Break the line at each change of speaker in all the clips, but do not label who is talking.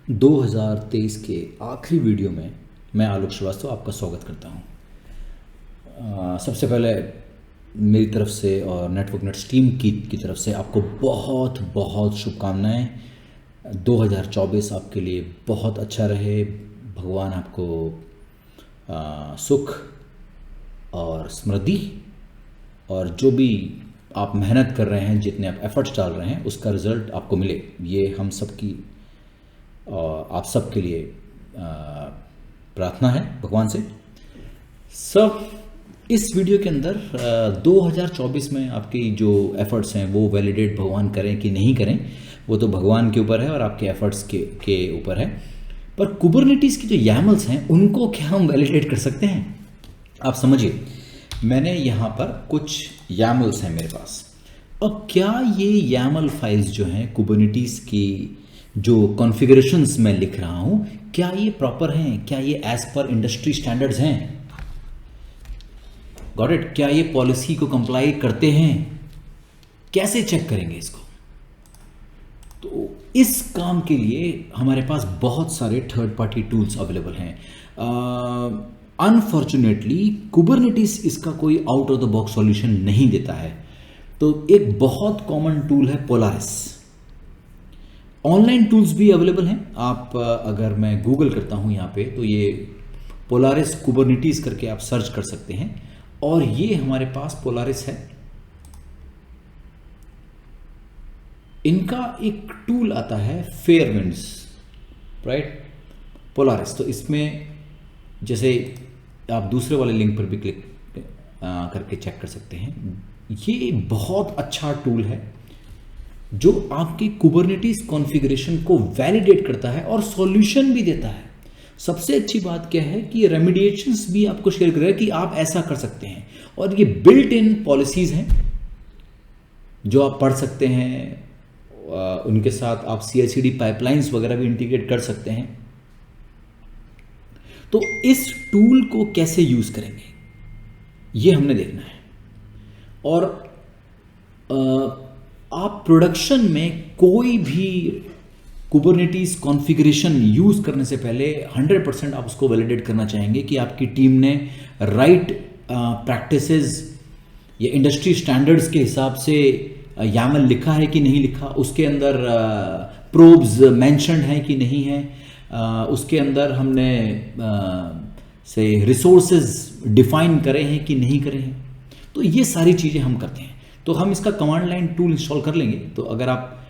2023 के आखिरी वीडियो में मैं आलोक श्रीवास्तव आपका स्वागत करता हूं। सबसे पहले मेरी तरफ से और नेटवर्क नेट्स टीम की तरफ से आपको बहुत बहुत शुभकामनाएं। 2024 आपके लिए बहुत अच्छा रहे। भगवान आपको सुख और समृद्धि और जो भी आप मेहनत कर रहे हैं, जितने आप एफर्ट्स डाल रहे हैं, उसका रिज़ल्ट आपको मिले। ये हम सबकी और आप सबके लिए प्रार्थना है भगवान से। सब इस वीडियो के अंदर 2024 में आपकी जो एफर्ट्स हैं वो वैलिडेट भगवान करें कि नहीं करें, वो तो भगवान के ऊपर है और आपके एफर्ट्स के ऊपर है। पर कुबरनेटिस की जो YAMLs हैं उनको क्या हम वैलिडेट कर सकते हैं? आप समझिए, मैंने यहाँ पर कुछ YAMLs हैं मेरे पास। अब क्या ये YAML फाइल्स जो हैं कुबरनेटिस की जो कॉन्फ़िगरेशंस मैं लिख रहा हूँ, क्या ये प्रॉपर हैं? क्या ये एज पर इंडस्ट्री स्टैंडर्ड्स हैं? Got it? क्या ये पॉलिसी को कंप्लाई करते हैं? कैसे चेक करेंगे इसको? तो इस काम के लिए हमारे पास बहुत सारे थर्ड पार्टी टूल्स अवेलेबल हैं। अनफॉर्चुनेटली कुबरनेटिस इसका कोई out of the box solution नहीं देता है। तो एक बहुत कॉमन टूल है पोलारिस। ऑनलाइन टूल्स भी अवेलेबल हैं। आप अगर मैं गूगल करता हूं यहाँ पे, तो ये पोलारिस कुबरनेटिस करके आप सर्च कर सकते हैं और ये हमारे पास पोलारिस है। इनका एक टूल आता है फेयरविंड्स, राइट? पोलारिस। तो इसमें जैसे आप दूसरे वाले लिंक पर भी क्लिक करके चेक कर सकते हैं। ये बहुत अच्छा टूल है जो आपके कुबरनेटिस कॉन्फ़िगरेशन को वैलिडेट करता है और सॉल्यूशन भी देता है। सबसे अच्छी बात क्या है कि ये रेमेडिएशंस भी आपको शेयर कर रहा है कि आप ऐसा कर सकते हैं, और ये बिल्ट इन पॉलिसीज़ हैं जो आप पढ़ सकते हैं। उनके साथ आप CI/CD पाइपलाइंस वगैरह भी इंटीग्रेट कर सकते हैं। तो इस टूल को कैसे यूज़ करेंगे ये हमने देखना है। और आप प्रोडक्शन में कोई भी कुबरनेटिस कॉन्फ़िगरेशन यूज़ करने से पहले 100% आप उसको वैलिडेट करना चाहेंगे कि आपकी टीम ने राइट प्रैक्टिसेस या इंडस्ट्री स्टैंडर्ड्स के हिसाब से YAML लिखा है कि नहीं लिखा, उसके अंदर प्रोब्स मेंशन्ड हैं कि नहीं है, उसके अंदर हमने से रिसोर्सेज डिफाइन करे हैं कि नहीं करे हैं। तो ये सारी चीज़ें हम करते हैं। तो हम इसका कमांड लाइन टूल इंस्टॉल कर लेंगे। तो अगर आप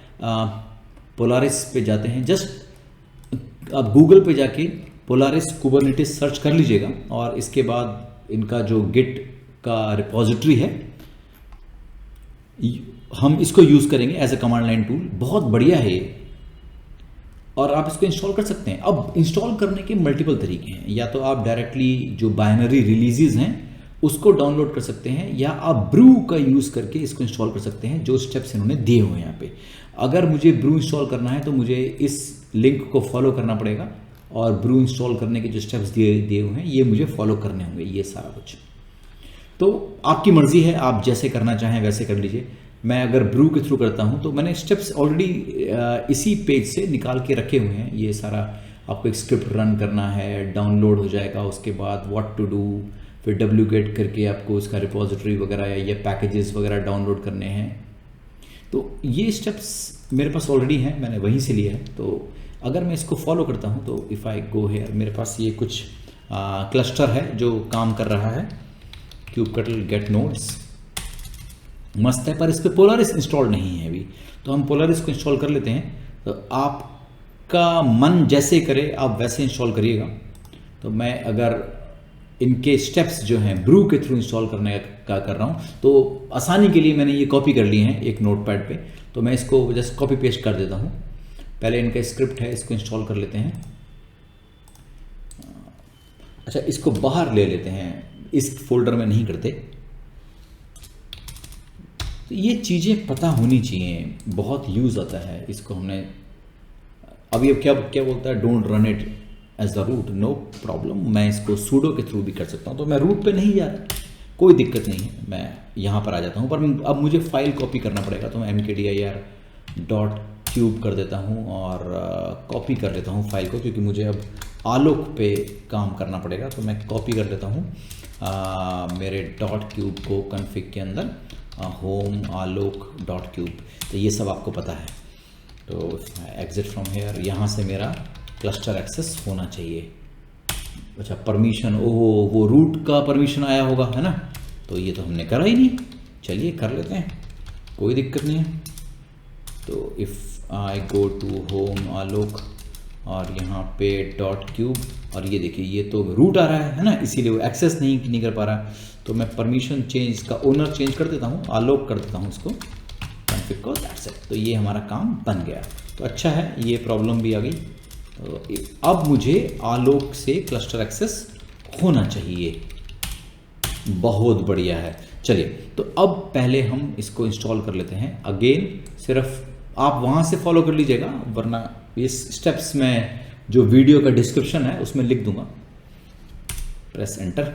पोलारिस पे जाते हैं, जस्ट आप गूगल पे जाके पोलारिस कुबरनेटिस सर्च कर लीजिएगा और इसके बाद इनका जो गिट का रिपोजिटरी है हम इसको यूज़ करेंगे as a command line tool. बहुत बढ़िया है ये और आप इसको इंस्टॉल कर सकते हैं। अब इंस्टॉल करने के मल्टीपल तरीके हैं। या तो आप डायरेक्टली जो बाइनरी रिलीजेस हैं उसको डाउनलोड कर सकते हैं, या आप ब्रू का यूज़ करके इसको इंस्टॉल कर सकते हैं, जो स्टेप्स इन्होंने दिए हुए हैं यहाँ पे। अगर मुझे ब्रू इंस्टॉल करना है तो मुझे इस लिंक को फॉलो करना पड़ेगा और ब्रू इंस्टॉल करने के जो स्टेप्स दिए हुए हैं ये मुझे फॉलो करने होंगे, ये सारा कुछ। तो आपकी मर्ज़ी है, आप जैसे करना चाहें वैसे कर लीजिए। मैं अगर ब्रू के थ्रू करता हूं तो मैंने स्टेप्स ऑलरेडी इसी पेज से निकाल के रखे हुए हैं। ये सारा आपको एक स्क्रिप्ट रन करना है, डाउनलोड हो जाएगा, उसके बाद व्हाट टू डू, फिर wget करके आपको इसका रिपोजिटरी वगैरह या ये पैकेजेस वगैरह डाउनलोड करने हैं। तो ये स्टेप्स मेरे पास ऑलरेडी हैं, मैंने वहीं से लिया है। तो अगर मैं इसको फॉलो करता हूँ तो इफ़ आई गो हेयर, मेरे पास ये कुछ क्लस्टर है जो काम कर रहा है। kubectl गेट नोड्स मस्त है, पर इस पर पोलारिस इंस्टॉल नहीं है अभी। तो हम पोलारिस को इंस्टॉल कर लेते हैं। तो आपका मन जैसे करे आप वैसे इंस्टॉल करिएगा। तो मैं अगर इनके स्टेप्स जो हैं ब्रू के थ्रू इंस्टॉल करने का कर रहा हूँ, तो आसानी के लिए मैंने ये कॉपी कर लिए हैं एक नोटपैड पे। तो मैं इसको जस्ट कॉपी पेस्ट कर देता हूँ। पहले इनका स्क्रिप्ट है, इसको इंस्टॉल कर लेते हैं। अच्छा, इसको बाहर ले लेते हैं, इस फोल्डर में नहीं करते। तो ये चीज़ें पता होनी चाहिए, बहुत यूज़ आता है इसको। हमने अभी अब क्या बोलता है, don't run it as the root, no problem. मैं इसको सूडो के थ्रू भी कर सकता हूँ। तो मैं रूट पे नहीं जा रहा, कोई दिक्कत नहीं है, मैं यहाँ पर आ जाता हूँ। पर अब मुझे फाइल कॉपी करना पड़ेगा। तो मैं mkdir.cube कर देता हूँ और कॉपी कर लेता हूँ फाइल को, क्योंकि मुझे अब आलोक पे काम करना पड़ेगा। तो मैं कॉपी कर लेता हूँ मेरे डॉट क्यूब को कॉन्फ़िग के अंदर, होम आलोक डॉट क्यूब। तो ये सब आपको पता है। तो एग्जिट फ्रॉम हेयर, यहाँ से मेरा क्लस्टर एक्सेस होना चाहिए। अच्छा, परमिशन, ओह वो रूट का परमिशन आया होगा, है ना। तो ये तो हमने करा ही नहीं। चलिए कर लेते हैं, कोई दिक्कत नहीं है। तो if I go to home Alok और यहाँ पे डॉट क्यूब, और ये देखिए ये तो रूट आ रहा है ना, इसीलिए वो एक्सेस नहीं कर पा रहा। तो मैं परमिशन चेंज का ओनर चेंज कर देता हूँ, आलोक कर देता हूँ इसको कॉन्फ़िग को, दैट्स इट। तो ये हमारा काम बन गया। तो अच्छा है, ये प्रॉब्लम भी आ गई। तो अब मुझे आलोक से क्लस्टर एक्सेस होना चाहिए। बहुत बढ़िया है। चलिए, तो अब पहले हम इसको इंस्टॉल कर लेते हैं। अगेन सिर्फ आप वहाँ से फॉलो कर लीजिएगा, वरना इस स्टेप्स में जो वीडियो का डिस्क्रिप्शन है उसमें लिख दूंगा। Press enter,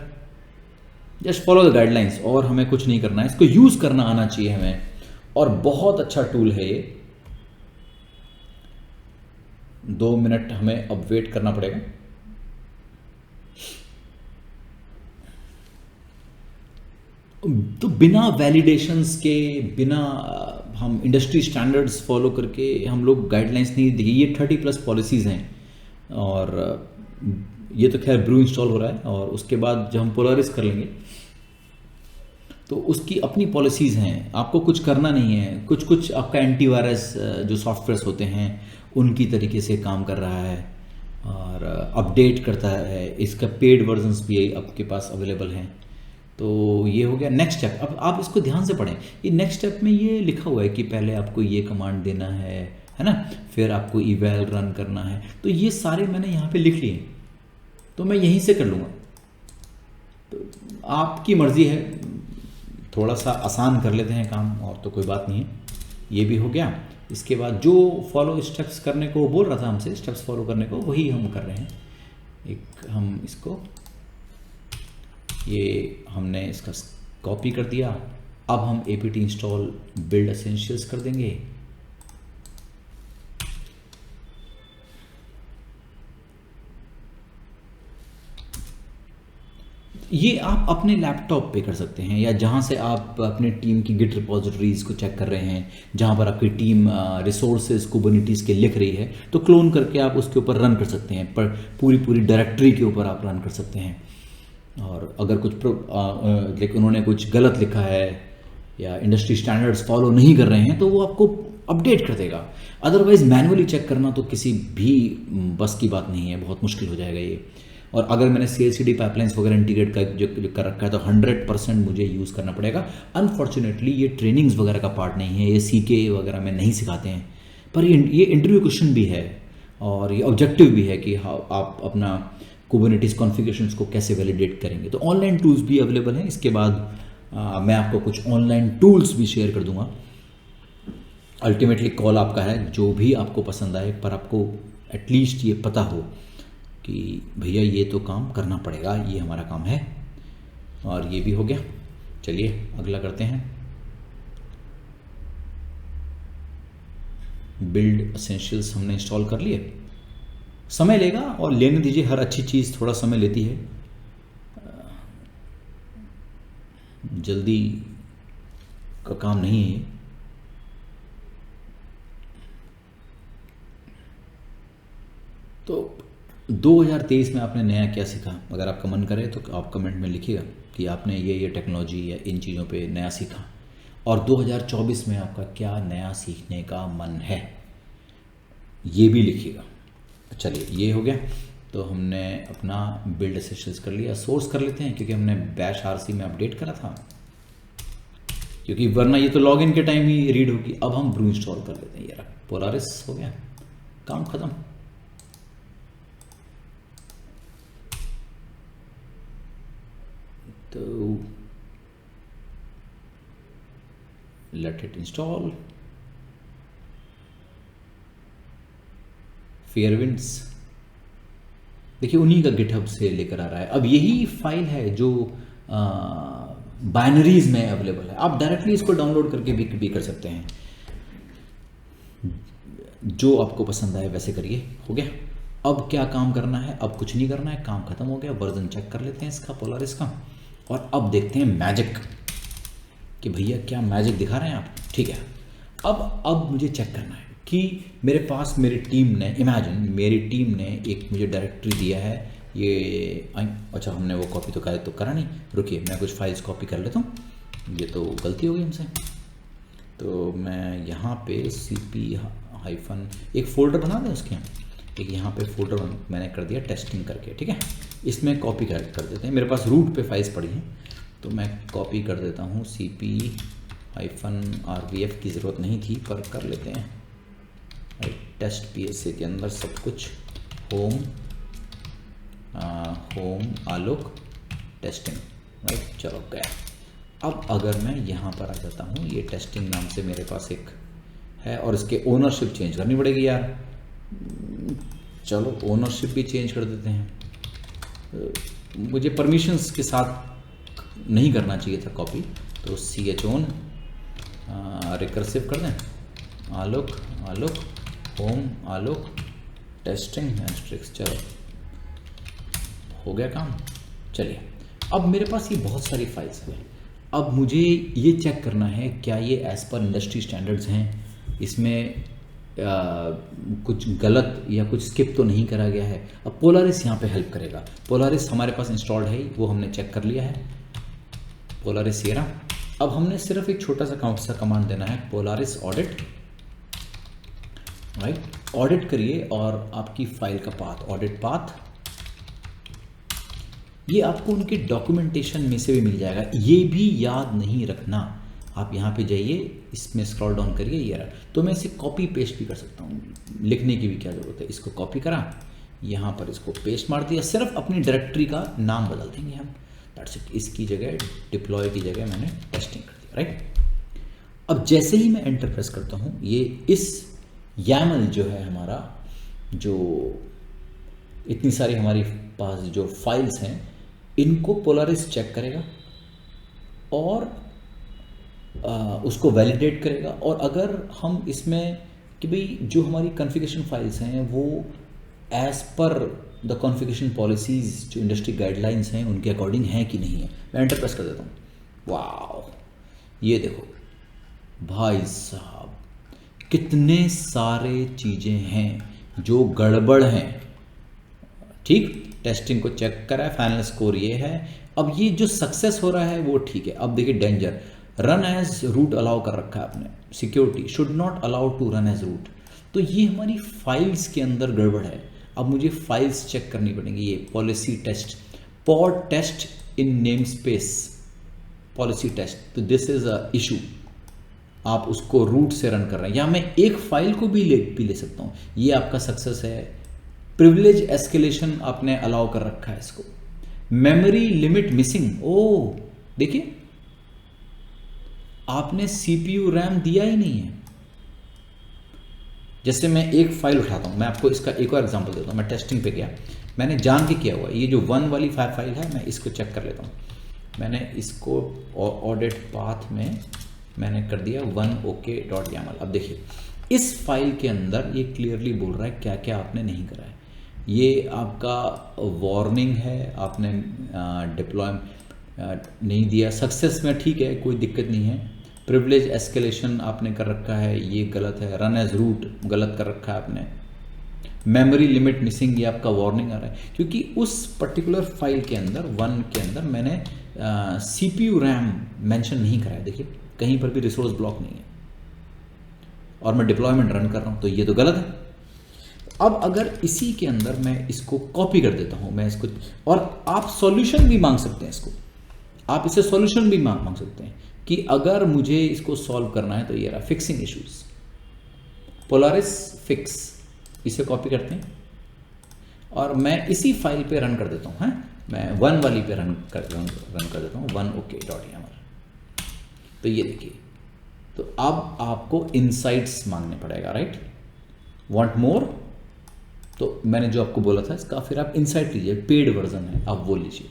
just follow the guidelines, और हमें कुछ नहीं करना है। इसको यूज़ करना आना चाहिए हमें, और बहुत अच्छा टूल है ये। 2 मिनट हमें अब वेट करना पड़ेगा। तो बिना वैलिडेशंस के, बिना हम इंडस्ट्री स्टैंडर्ड्स फॉलो करके हम लोग गाइडलाइंस नहीं देंगे। ये 30+ पॉलिसीज़ हैं, और ये तो खैर ब्रू इंस्टॉल हो रहा है, और उसके बाद जब हम पोलारिस कर लेंगे तो उसकी अपनी पॉलिसीज़ हैं। आपको कुछ करना नहीं है। कुछ आपका एंटीवायरस जो सॉफ्टवेयर्स होते हैं उनकी तरीके से काम कर रहा है, और अपडेट करता है। इसका पेड वर्जन्स भी आपके पास अवेलेबल हैं। तो ये हो गया नेक्स्ट स्टेप। अब आप इसको ध्यान से पढ़ें। ये नेक्स्ट स्टेप में ये लिखा हुआ है कि पहले आपको ये कमांड देना है ना, फिर आपको इवैल रन करना है। तो ये सारे मैंने यहाँ पे लिख लिए, तो मैं यहीं से कर लूँगा। तो आपकी मर्ज़ी है, थोड़ा सा आसान कर लेते हैं काम, और तो कोई बात नहीं है। ये भी हो गया। इसके बाद जो फॉलो स्टेप्स करने को बोल रहा था हमसे, स्टेप्स फॉलो करने को, वही हम कर रहे हैं। एक हम इसको, ये हमने इसका कॉपी कर दिया। अब हम apt इंस्टॉल बिल्ड एसेंशियल्स कर देंगे। ये आप अपने लैपटॉप पे कर सकते हैं, या जहाँ से आप अपने टीम की गिट रिपॉजिटरीज को चेक कर रहे हैं, जहाँ पर आपकी टीम रिसोर्सेज कुबरनेटिस के लिख रही है, तो क्लोन करके आप उसके ऊपर रन कर सकते हैं। पर पूरी डायरेक्टरी के ऊपर आप रन कर सकते हैं। और अगर कुछ उन्होंने कुछ गलत लिखा है या इंडस्ट्री स्टैंडर्ड्स फॉलो नहीं कर रहे हैं, तो वो आपको अपडेट कर देगा। अदरवाइज मैनुअली चेक करना तो किसी भी बस की बात नहीं है, बहुत मुश्किल हो जाएगा ये। और अगर मैंने CI/CD पाइपलाइंस वगैरह इंटीग्रेट का जो कर रखा है, तो 100% मुझे यूज़ करना पड़ेगा। अनफॉर्चुनेटली ये ट्रेनिंग्स वगैरह का पार्ट नहीं है, ये CK वगैरह में नहीं सिखाते हैं। पर ये इंटरव्यू क्वेश्चन भी है, और ये ऑब्जेक्टिव भी है कि आप अपना कुबरनेटिस कॉन्फ़िगरेशंस को कैसे वैलिडेट करेंगे। तो ऑनलाइन टूल्स भी अवेलेबल हैं। इसके बाद मैं आपको कुछ ऑनलाइन टूल्स भी शेयर कर दूंगा। अल्टीमेटली कॉल आपका है, जो भी आपको पसंद आए, पर आपको एटलीस्ट ये पता हो कि भैया ये तो काम करना पड़ेगा, ये हमारा काम है। और ये भी हो गया। चलिए अगला करते हैं। बिल्ड एसेंशियल्स हमने इंस्टॉल कर लिए। समय लेगा, और लेने दीजिए, हर अच्छी चीज़ थोड़ा समय लेती है, जल्दी का काम नहीं है ये। तो 2023 में आपने नया क्या सीखा? अगर आपका मन करे तो आप कमेंट में लिखिएगा कि आपने ये टेक्नोलॉजी या इन चीज़ों पे नया सीखा। और 2024 में आपका क्या नया सीखने का मन है, ये भी लिखिएगा। चलिए ये हो गया। तो हमने अपना बिल्ड एसेंशियल्स कर लिया। सोर्स कर लेते हैं, क्योंकि हमने बैश RC में अपडेट करा था, क्योंकि वरना ये तो लॉगिन के टाइम ही रीड होगी। अब हम ब्रू इंस्टॉल कर लेते हैं। ये रहा, पोलारिस हो गया, काम खत्म। तो लेट इट इंस्टॉल। फेयरविंड्स देखिए उन्हीं का गिटहब से लेकर आ रहा है। अब यही फाइल है जो बाइनरीज में अवेलेबल है। आप डायरेक्टली इसको डाउनलोड करके भी कर सकते हैं। जो आपको पसंद आए वैसे करिए। हो गया। अब क्या काम करना है? अब कुछ नहीं करना है, काम खत्म हो गया। वर्जन चेक कर लेते हैं इसका, पोलारिस का, और अब देखते हैं मैजिक कि भैया क्या मैजिक दिखा रहे हैं आप। ठीक है, अब मुझे चेक करना है कि मेरे पास मेरी टीम ने, इमेजिन मेरी टीम ने एक मुझे डायरेक्टरी दिया है ये। अच्छा, हमने वो कॉपी तो करा नहीं, रुकिए मैं कुछ फाइल्स कॉपी कर लेता हूँ, ये तो गलती हो गई हमसे। तो मैं यहाँ पे cp- एक फ़ोल्डर बना दें उसके, एक यहाँ पे फोल्डर मैंने कर दिया टेस्टिंग करके। ठीक है, इसमें कॉपी कर देते हैं। मेरे पास रूट पे फाइल्स पड़ी हैं, तो मैं कॉपी कर देता हूँ। cp-rvf की ज़रूरत नहीं थी पर कर लेते हैं। टेस्ट psa के अंदर सब कुछ होम आलोक टेस्टिंग, राइट। चलो गया। अब अगर मैं यहाँ पर आ जाता हूँ, ये टेस्टिंग नाम से मेरे पास एक है, और इसके ओनरशिप चेंज करनी पड़ेगी यार। चलो ओनरशिप भी चेंज कर देते हैं। मुझे परमिशंस के साथ नहीं करना चाहिए था कॉपी, तो chown रिकर्सिव कर दें, आलोक होम आलोक टेस्टिंग एस्ट्रिक्स। चलो हो गया काम। चलिए, अब मेरे पास ये बहुत सारी फाइल्स हैं। अब मुझे ये चेक करना है क्या ये एज़ पर इंडस्ट्री स्टैंडर्ड्स हैं, इसमें कुछ गलत या कुछ स्किप तो नहीं करा गया है। अब पोलारिस यहाँ पे हेल्प करेगा। पोलारिस हमारे पास इंस्टॉल्ड है, वो हमने चेक कर लिया है। पोलारिस ये रहा। अब हमने सिर्फ एक छोटा सा कमांड देना है, पोलारिस ऑडिट, राइट। ऑडिट करिए और आपकी फाइल का पाथ, ऑडिट पाथ, ये आपको उनके डॉक्यूमेंटेशन में से भी मिल जाएगा। ये भी याद नहीं रखना, आप यहाँ पे जाइए, इसमें स्क्रॉल डाउन करिए, ये रहा। तो मैं इसे कॉपी पेस्ट भी कर सकता हूँ, लिखने की भी क्या ज़रूरत है। इसको कॉपी करा, यहाँ पर इसको पेस्ट मार दिया, सिर्फ अपनी डायरेक्टरी का नाम बदल देंगे हम, दैट्स इट। इसकी जगह डिप्लॉय की जगह मैंने टेस्टिंग कर दिया, राइट। अब जैसे ही मैं एंटर प्रेस करता हूँ, ये इस YAML जो है हमारा, जो इतनी सारी हमारी पास जो फाइल्स हैं, इनको पोलारिस चेक करेगा और उसको वैलिडेट करेगा। और अगर हम इसमें कि भाई जो हमारी कॉन्फ़िगरेशन फाइल्स हैं वो as per the configuration policies जो इंडस्ट्री गाइडलाइंस हैं उनके अकॉर्डिंग हैं कि नहीं है, मैं एंटर प्रेस कर देता हूँ। वाह, ये देखो भाई साहब, कितने सारे चीज़ें हैं जो गड़बड़ हैं। ठीक, टेस्टिंग को चेक करा है, फाइनल स्कोर ये है। अब ये जो सक्सेस हो रहा है वो ठीक है। अब देखिए danger, run as root allow कर रखा है आपने, security should not allow to run as root. तो ये हमारी फाइल्स के अंदर गड़बड़ है। अब मुझे फाइल्स चेक करनी पड़ेंगी। ये policy test, pod test in name space policy test, तो दिस इज अ इशू। आप उसको रूट से रन कर रहे हैं, या मैं एक फाइल को भी ले सकता हूँ। ये आपका सक्सेस है। प्रिविलेज एस्केलेशन आपने अलाउ कर रखा है इसको। मेमोरी लिमिट मिसिंग, ओ देखिए आपने CPU रैम दिया ही नहीं है। जैसे मैं एक फाइल उठाता हूं, मैं आपको इसका एक और एग्जांपल देता हूं। मैं टेस्टिंग पे गया, मैंने जान के किया हुआ, ये जो 1 वाली फाइल है, मैं इसको चेक कर लेता हूं। मैंने इसको ऑडिट पाथ में मैंने कर दिया 1ok.yaml। अब देखिए इस फाइल के अंदर ये क्लियरली बोल रहा है क्या क्या आपने नहीं करा है। ये आपका वार्निंग है, आपने डिप्लॉय नहीं दिया। सक्सेस में ठीक है, कोई दिक्कत नहीं है। प्रिविलेज एस्केलेशन आपने कर रखा है, ये गलत है। रन एज रूट गलत कर रखा है आपने। मेमोरी लिमिट मिसिंग, ये आपका वार्निंग आ रहा है क्योंकि उस पर्टिकुलर फाइल के अंदर 1 के अंदर मैंने CPU रैम मेंशन नहीं करा है। देखिए कहीं पर भी रिसोर्स ब्लॉक नहीं है और मैं डिप्लॉयमेंट रन कर रहा हूँ, तो ये तो गलत है। अब अगर इसी के अंदर मैं इसको कॉपी कर देता हूँ, मैं इसको, और आप सॉल्यूशन भी मांग सकते हैं इसको, आप इसे सॉल्यूशन भी मांग सकते हैं कि अगर मुझे इसको सॉल्व करना है तो ये रहा, फिक्सिंग इश्यूज, पोलारिस फिक्स, इसे कॉपी करते हैं और मैं इसी फाइल पे रन कर देता हूँ। मैं 1 वाली पे रन कर देता हूँ, 1ok.yaml। तो ये देखिए, तो अब आपको इनसाइट्स मांगने पड़ेगा, राइट। वांट मोर, तो मैंने जो आपको बोला था इसका फिर आप इनसाइट लीजिए, पेड वर्जन है, आप वो लीजिए।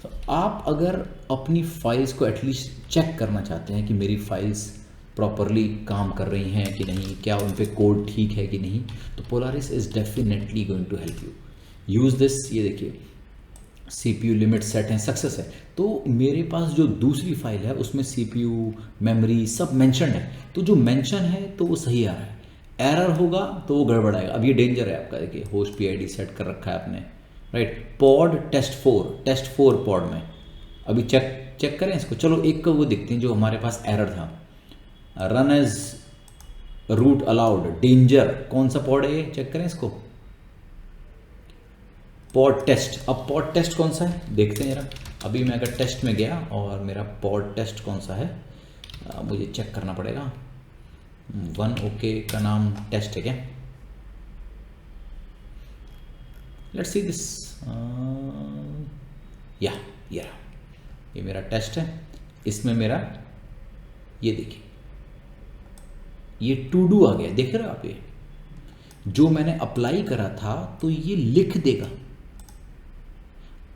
तो आप अगर अपनी फाइल्स को एटलीस्ट चेक करना चाहते हैं कि मेरी फाइल्स प्रॉपरली काम कर रही हैं कि नहीं, क्या उन पे कोड ठीक है कि नहीं। तो Polaris is definitely going to help you use this. ये देखिए CPU लिमिट सेट है, सक्सेस है। तो मेरे पास जो दूसरी फाइल है उसमें CPU मेमोरी सब मेंशन है, तो जो मेंशन है तो वो सही आ रहा है, एरर होगा तो वो गड़बड़ाएगा। अब ये डेंजर है आपका, देखिए होस्ट PID सेट कर रखा है आपने, राइट। पॉड टेस्ट 4 पॉड में अभी चेक करें इसको। चलो एक का वो देखते हैं जो हमारे पास एरर था, run as root allowed danger, कौन सा पॉड है ये, चेक करें इसको, पॉड टेस्ट। अब पॉड टेस्ट कौन सा है देखते हैं जरा। अभी मैं अगर टेस्ट में गया और मेरा पॉड टेस्ट कौन सा है, मुझे चेक करना पड़ेगा। 1 OK का नाम टेस्ट है क्या, लेट्स सी दिस, या ये मेरा टेस्ट है। इसमें मेरा ये देखिए ये टू डू आ गया, देख रहे हो आप, ये जो मैंने अप्लाई करा था तो ये लिख देगा,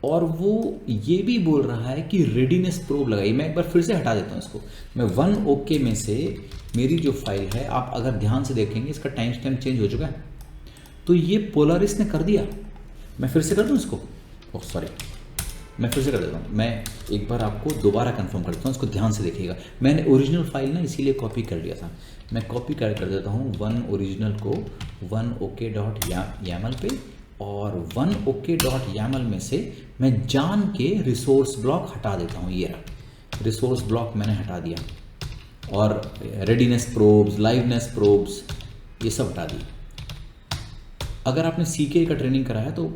और वो ये भी बोल रहा है कि रेडीनेस प्रोब लगाई। मैं एक बार फिर से हटा देता हूँ इसको। मैं 1 OK में से मेरी जो फाइल है, आप अगर ध्यान से देखेंगे इसका टाइम स्टैम्प चेंज हो चुका है, तो ये पोलारिस ने कर दिया। मैं फिर से कर दूँ इसको, ओह सॉरी, मैं फिर से कर देता हूँ। मैं एक बार आपको दोबारा कंफर्म कर देता हूँ, इसको ध्यान से देखिएगा। मैंने ओरिजिनल फाइल ना इसीलिए कॉपी कर लिया था, मैं कॉपी कर देता हूँ 1 ओरिजिनल को 1 OK.YAML पे, और 1 OK.YAML में से मैं जान के रिसोर्स ब्लॉक हटा देता हूँ। ये रहा रिसोर्स ब्लॉक, मैंने हटा दिया, और रेडीनेस प्रोब्स, लाइवनेस प्रोब्स, ये सब हटा दिए। अगर आपने CK का ट्रेनिंग करा है तो,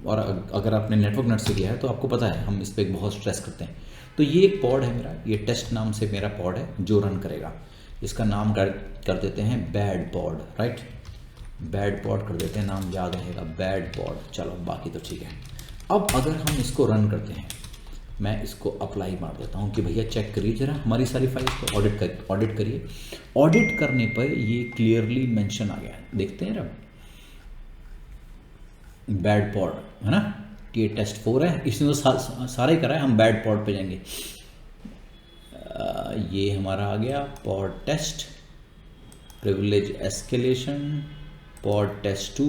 और अगर आपने नेटवर्क नट से किया है तो आपको पता है हम इस पर बहुत स्ट्रेस करते हैं। तो ये एक पॉड है मेरा, ये टेस्ट नाम से मेरा पॉड है जो रन करेगा। इसका नाम कर देते हैं bad pod, right, bad pod कर देते हैं, नाम याद रहेगा बैड पॉड। चलो बाकी तो ठीक है। अब अगर हम इसको रन करते हैं, मैं इसको अप्लाई मार देता हूँ कि भैया चेक करिए जरा हमारी सारी फाइल्स को, ऑडिट करिए। ऑडिट करने पर ये क्लियरली मेंशन आ गया, देखते हैं जरा, बैड पॉड है ना, ये टेस्ट 4 है, इसने तो सारा ही करा है। हम बैड पॉड पे जाएंगे, ये हमारा आ गया pod test, privilege escalation, pod test 2,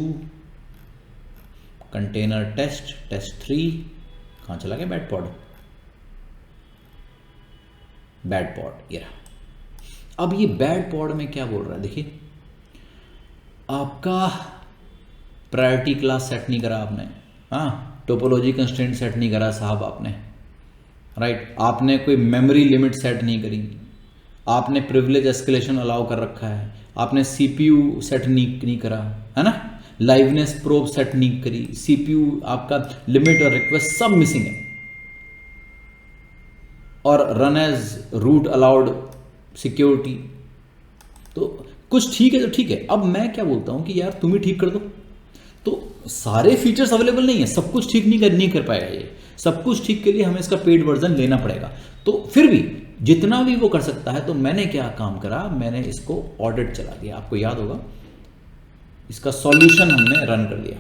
container test, test 3, कहाँ चला गया बैड पॉड, ये रहा। अब ये बैड पॉड में क्या बोल रहा है, देखिए आपका प्रायोरिटी क्लास सेट नहीं करा आपने, हाँ, टोपोलॉजी कंस्ट्रेंट सेट नहीं करा साहब आपने, राइट, आपने कोई मेमोरी लिमिट सेट नहीं करी, आपने प्रिविलेज एस्केलेशन अलाउ कर रखा है, आपने CPU सेट नहीं करा, है ना, लाइवनेस प्रोब सेट नहीं करी, CPU आपका लिमिट और रिक्वेस्ट सब मिसिंग है, और run as root allowed security. तो कुछ ठीक है तो ठीक है। अब मैं क्या बोलता हूं कि यार तुम ही ठीक कर दो, तो सारे फीचर्स अवेलेबल नहीं है, सब कुछ ठीक नहीं कर पाएगा ये, सब कुछ ठीक के लिए हमें इसका पेड वर्जन लेना पड़ेगा। तो फिर भी जितना भी वो कर सकता है, तो मैंने क्या काम करा, मैंने इसको ऑडिट चला दिया। आपको याद होगा इसका सॉल्यूशन हमने रन कर दिया,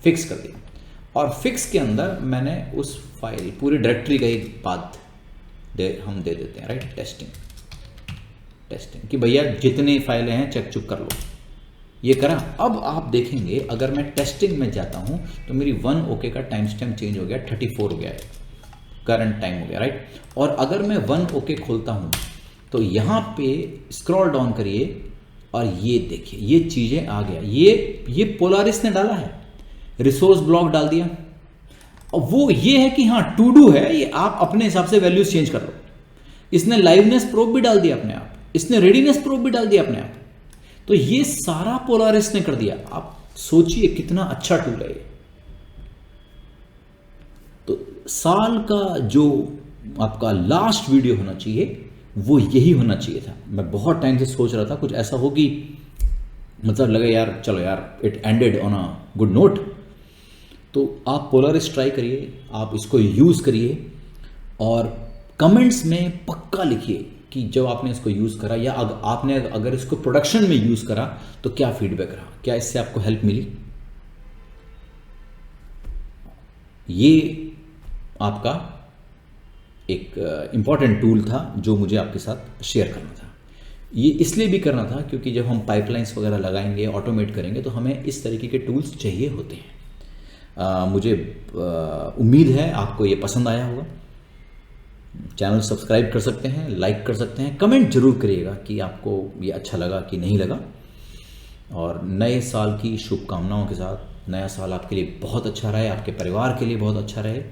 फिक्स कर दिया, और फिक्स के अंदर मैंने उस फाइल पूरी डायरेक्टरी का एक पाथ हम दे देते हैं, राइट, टेस्टिंग कि भैया जितनी फाइलें हैं चेक चुक कर लो, ये करा। अब आप देखेंगे अगर मैं टेस्टिंग में जाता हूं तो मेरी 1 OK का टाइम स्टैम्प चेंज हो गया, 34 हो गया है, करंट टाइम हो गया, राइट। और अगर मैं 1 OK खोलता हूं तो यहां पे स्क्रॉल डाउन करिए और ये देखिए ये चीजें आ गया, ये पोलारिस ने डाला है, रिसोर्स ब्लॉक डाल दिया। और वो ये है कि हाँ टू डू है, ये आप अपने हिसाब से वैल्यूज चेंज कर लो। इसने लाइवनेस प्रोब भी डाल दिया अपने आप, इसने रेडीनेस प्रोब भी डाल दिया अपने आप, तो ये सारा पोलारिस ने कर दिया। आप सोचिए कितना अच्छा टूल है ये। तो साल का जो आपका लास्ट वीडियो होना चाहिए वो यही होना चाहिए था। मैं बहुत टाइम से सोच रहा था कुछ ऐसा हो कि मतलब लगे यार चलो यार it ended on a good note. तो आप पोलारिस ट्राई करिए, आप इसको यूज़ करिए और कमेंट्स में पक्का लिखिए कि जब आपने इसको यूज़ करा या आपने अगर इसको प्रोडक्शन में यूज़ करा तो क्या फीडबैक रहा, क्या इससे आपको हेल्प मिली। ये आपका एक इम्पॉर्टेंट टूल था जो मुझे आपके साथ शेयर करना था। ये इसलिए भी करना था क्योंकि जब हम पाइपलाइंस वगैरह लगाएंगे, ऑटोमेट करेंगे, तो हमें इस तरीके के टूल्स चाहिए होते हैं। मुझे उम्मीद है आपको ये पसंद आया होगा। चैनल सब्सक्राइब कर सकते हैं, लाइक कर सकते हैं, कमेंट जरूर करिएगा कि आपको ये अच्छा लगा कि नहीं लगा। और नए साल की शुभकामनाओं के साथ, नया साल आपके लिए बहुत अच्छा रहे, आपके परिवार के लिए बहुत अच्छा रहे।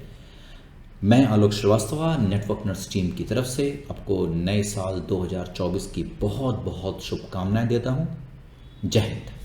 मैं आलोक श्रीवास्तव नेटवर्क नर्स टीम की तरफ से आपको नए साल 2024 की बहुत बहुत शुभकामनाएं देता हूं। जय हिंद।